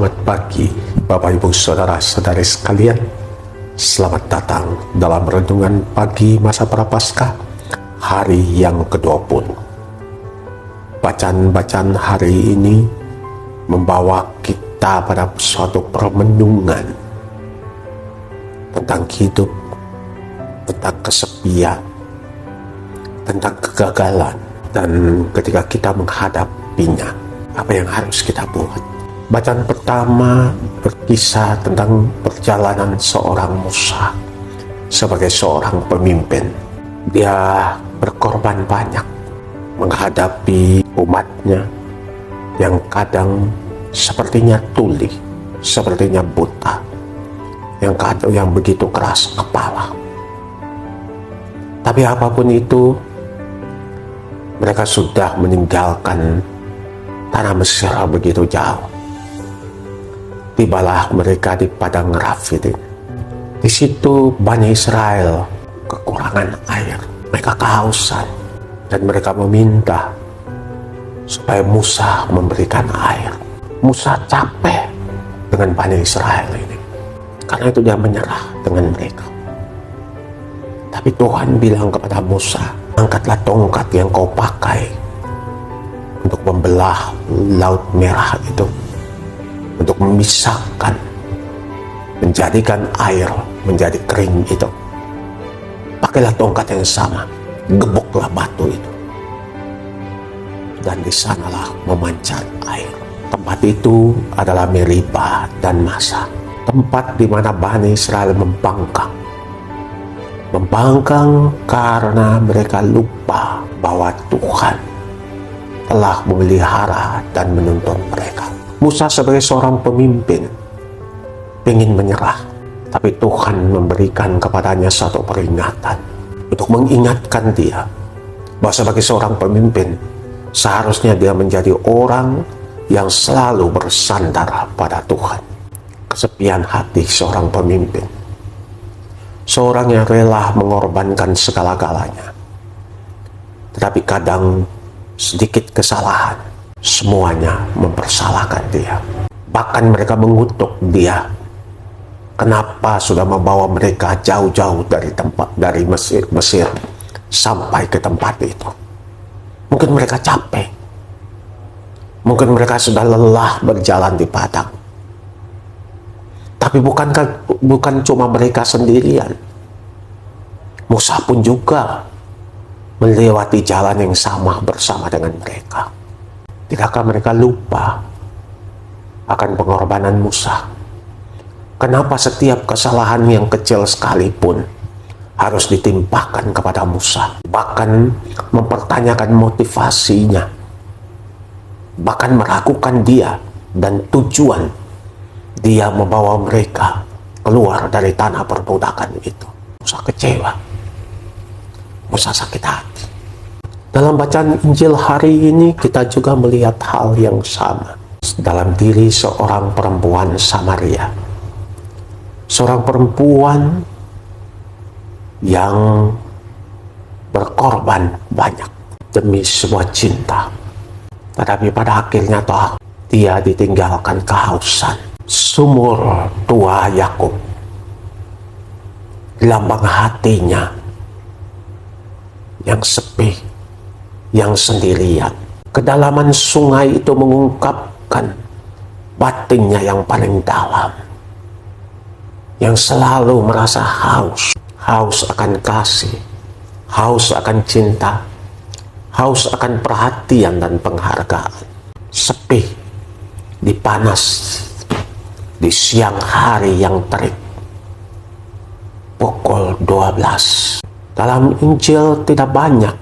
Selamat pagi Bapak Ibu Saudara-saudari sekalian. Selamat datang dalam renungan pagi masa Prapaskah hari yang ke-20. Bacaan-bacaan hari ini membawa kita pada suatu permenungan tentang hidup, tentang kesepian, tentang kegagalan, dan ketika kita menghadapinya, apa yang harus kita buat. Bacaan pertama berkisah tentang perjalanan seorang Musa sebagai seorang pemimpin. Dia berkorban banyak menghadapi umatnya yang kadang sepertinya tuli, sepertinya buta, yang begitu keras kepala. Tapi apapun itu, mereka sudah meninggalkan tanah Mesir begitu jauh. Tibalah mereka di padang Rafidim. Di situ Bani Israel kekurangan air, mereka kehausan, dan mereka meminta supaya Musa memberikan air. Musa capek dengan Bani Israel ini, karena itu dia menyerah dengan mereka. Tapi Tuhan bilang kepada Musa, angkatlah tongkat yang kau pakai untuk membelah Laut Merah itu, untuk memisahkan, menjadikan air menjadi kering itu. Pakailah tongkat yang sama, gebuklah batu itu, dan di sanalah memancar air. Tempat itu adalah Meribah dan Masa, tempat di mana Bani Israel membangkang karena mereka lupa bahwa Tuhan telah memelihara dan menuntun mereka. Musa sebagai seorang pemimpin ingin menyerah, tapi Tuhan memberikan kepadanya satu peringatan untuk mengingatkan dia bahwa sebagai seorang pemimpin seharusnya dia menjadi orang yang selalu bersandar pada Tuhan. Kesepian hati seorang pemimpin, seorang yang rela mengorbankan segala-galanya, tetapi kadang sedikit kesalahan semuanya mempersalahkan dia. Bahkan mereka mengutuk dia, kenapa sudah membawa mereka jauh-jauh dari Mesir sampai ke tempat itu. Mungkin mereka capek, mungkin mereka sudah lelah berjalan di padang. Tapi bukan cuma mereka sendirian, Musa pun juga melewati jalan yang sama bersama dengan mereka. Tidakkah mereka lupa akan pengorbanan Musa? Kenapa setiap kesalahan yang kecil sekalipun harus ditimpakan kepada Musa? Bahkan mempertanyakan motivasinya, bahkan meragukan dia dan tujuan dia membawa mereka keluar dari tanah perbudakan itu. Musa kecewa, Musa sakit hati. Dalam bacaan Injil hari ini kita juga melihat hal yang sama dalam diri seorang perempuan Samaria. Seorang perempuan yang berkorban banyak demi sebuah cinta. Tetapi pada akhirnya dia ditinggalkan kehausan. Sumur tua Yakub, lambang hatinya yang sepi, yang sendirian. Kedalaman sungai itu mengungkapkan batinnya yang paling dalam, yang selalu merasa haus akan kasih, haus akan cinta, haus akan perhatian dan penghargaan. Sepi, dipanas, di siang hari yang terik, pukul 12. Dalam Injil tidak banyak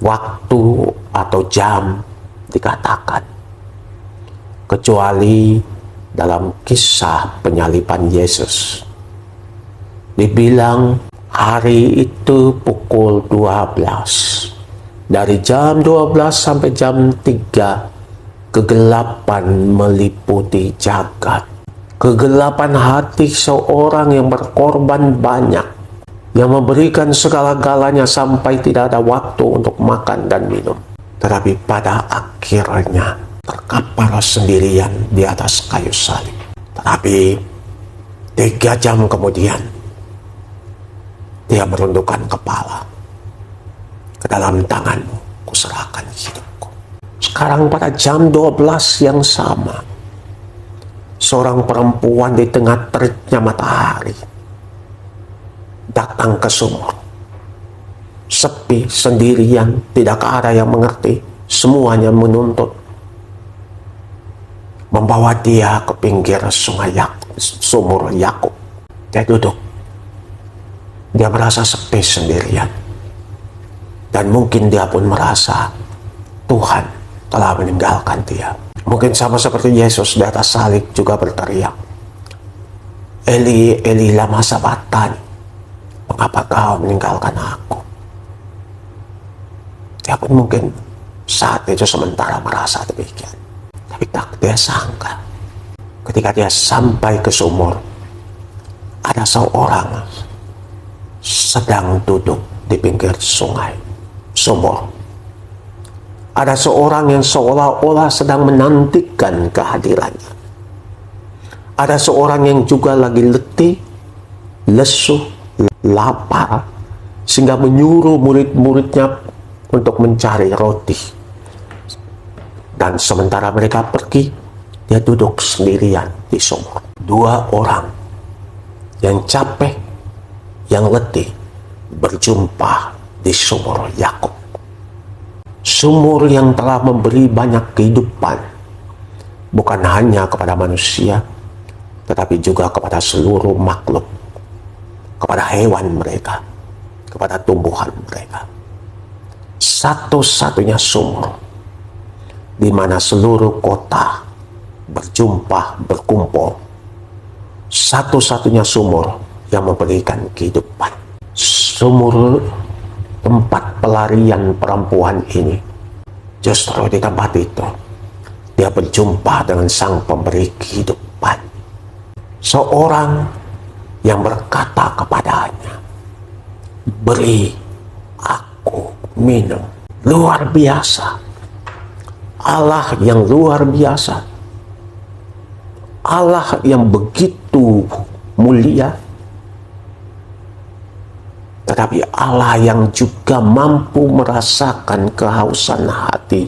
waktu atau jam dikatakan, kecuali dalam kisah penyaliban Yesus. Dibilang hari itu pukul 12. Dari jam 12 sampai jam 3, kegelapan meliputi jagat. Kegelapan hati seorang yang berkorban banyak, yang memberikan segala-galanya sampai tidak ada waktu untuk makan dan minum. Tetapi pada akhirnya terkapar sendirian di atas kayu salib. Tetapi 3 jam kemudian, dia merundukkan kepala. Ke dalam tanganmu kuserahkan hidupku. Sekarang pada jam 12 yang sama, seorang perempuan di tengah teriknya matahari datang ke sumur. Sepi, sendirian, tidak ada yang mengerti, semuanya menuntut. Membawa dia ke pinggir sungai sumur Yakub. Dia duduk. Dia merasa sepi sendirian. Dan mungkin dia pun merasa Tuhan telah meninggalkan dia. Mungkin sama seperti Yesus di atas salib juga berteriak, Eli, Eli lama sabachthani, mengapa kau meninggalkan aku? Dia pun mungkin saat itu sementara merasa demikian. Tapi tak dia sangka, ketika dia sampai ke sumur, ada seorang sedang duduk di pinggir sumur. Ada seorang yang seolah-olah sedang menantikan kehadirannya. Ada seorang yang juga lagi letih, lesu, lapar, sehingga menyuruh murid-muridnya untuk mencari roti. Dan sementara mereka pergi, dia duduk sendirian di sumur. 2 orang yang capek, yang letih, berjumpa di sumur Yakub. Sumur yang telah memberi banyak kehidupan, bukan hanya kepada manusia, tetapi juga kepada seluruh makhluk, kepada hewan mereka, kepada tumbuhan mereka. Satu-satunya sumur di mana seluruh kota berkumpul. Satu-satunya sumur yang memberikan kehidupan. Sumur tempat pelarian perempuan ini. Justru di tempat itu dia berjumpa dengan sang pemberi kehidupan. Seorang yang berkata kepadanya, beri aku minum. Luar biasa. Allah yang luar biasa. Allah yang begitu mulia. Tetapi Allah yang juga mampu merasakan kehausan hati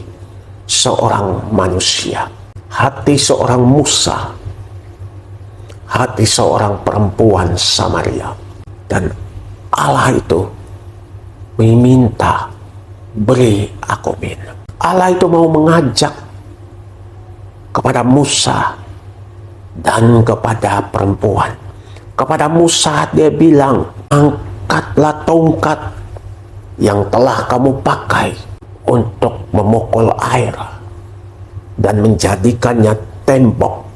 seorang manusia. Hati seorang Musa. Hati seorang perempuan Samaria. Dan Allah itu meminta, beri aku minum. Allah itu mau mengajak kepada Musa dan kepada perempuan. Kepada Musa dia bilang, angkatlah tongkat yang telah kamu pakai untuk memukul air dan menjadikannya tembok,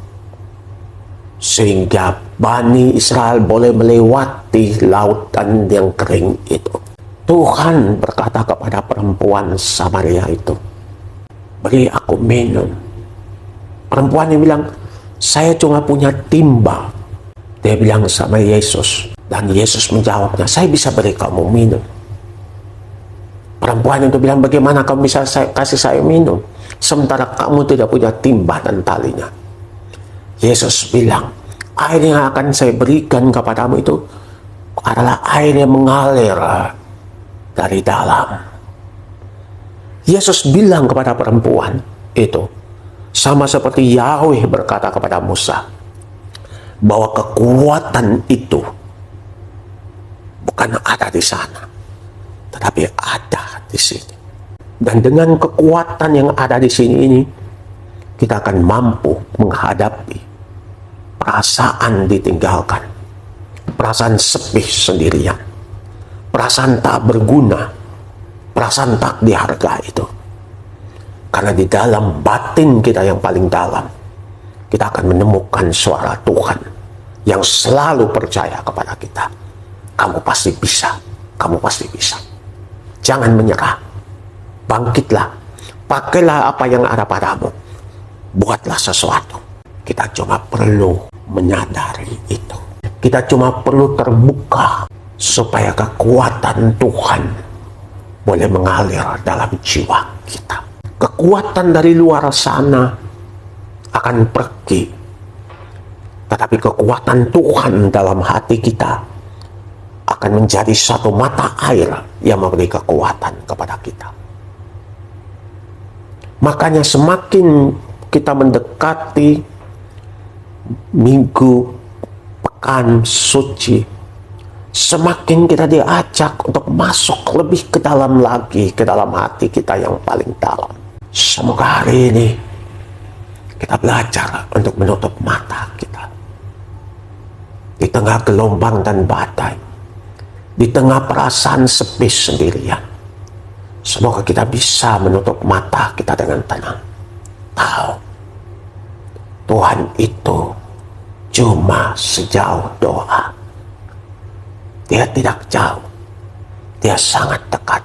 sehingga Bani Israel boleh melewati lautan yang kering itu. Tuhan berkata kepada perempuan Samaria itu, beri aku minum. Perempuan yang bilang, saya cuma punya timba. Dia bilang sama Yesus, dan Yesus menjawabnya, saya bisa beri kamu minum. Perempuan itu bilang, bagaimana kamu bisa kasih saya minum sementara kamu tidak punya timba dan talinya? Yesus bilang, air yang akan saya berikan kepadamu itu adalah air yang mengalir dari dalam. Yesus bilang kepada perempuan itu, sama seperti Yahweh berkata kepada Musa, bahwa kekuatan itu bukan ada di sana, tetapi ada di sini. Dan dengan kekuatan yang ada di sini ini, kita akan mampu menghadapi perasaan ditinggalkan, perasaan sepi sendirian, perasaan tak berguna, perasaan tak dihargai itu. Karena di dalam batin kita yang paling dalam, kita akan menemukan suara Tuhan yang selalu percaya kepada kita. Kamu pasti bisa, kamu pasti bisa. Jangan menyerah, bangkitlah, pakailah apa yang ada padamu, buatlah sesuatu. Kita cuma perlu menyadari itu. Kita cuma perlu terbuka supaya kekuatan Tuhan boleh mengalir dalam jiwa kita. Kekuatan dari luar sana akan pergi. Tetapi kekuatan Tuhan dalam hati kita akan menjadi satu mata air yang memberi kekuatan kepada kita. Makanya semakin kita mendekati minggu pekan suci, semakin kita diajak untuk masuk lebih ke dalam lagi, ke dalam hati kita yang paling dalam. Semoga hari ini kita belajar untuk menutup mata kita. Di tengah gelombang dan badai, di tengah perasaan sepi sendirian, semoga kita bisa menutup mata kita dengan tenang. Tahu, Tuhan itu cuma sejauh doa. Dia tidak jauh, dia sangat dekat,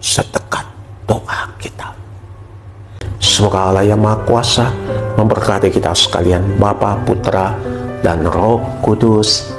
sedekat doa kita. Semoga Allah yang Maha Kuasa memberkati kita sekalian, Bapa, Putra, dan Roh Kudus.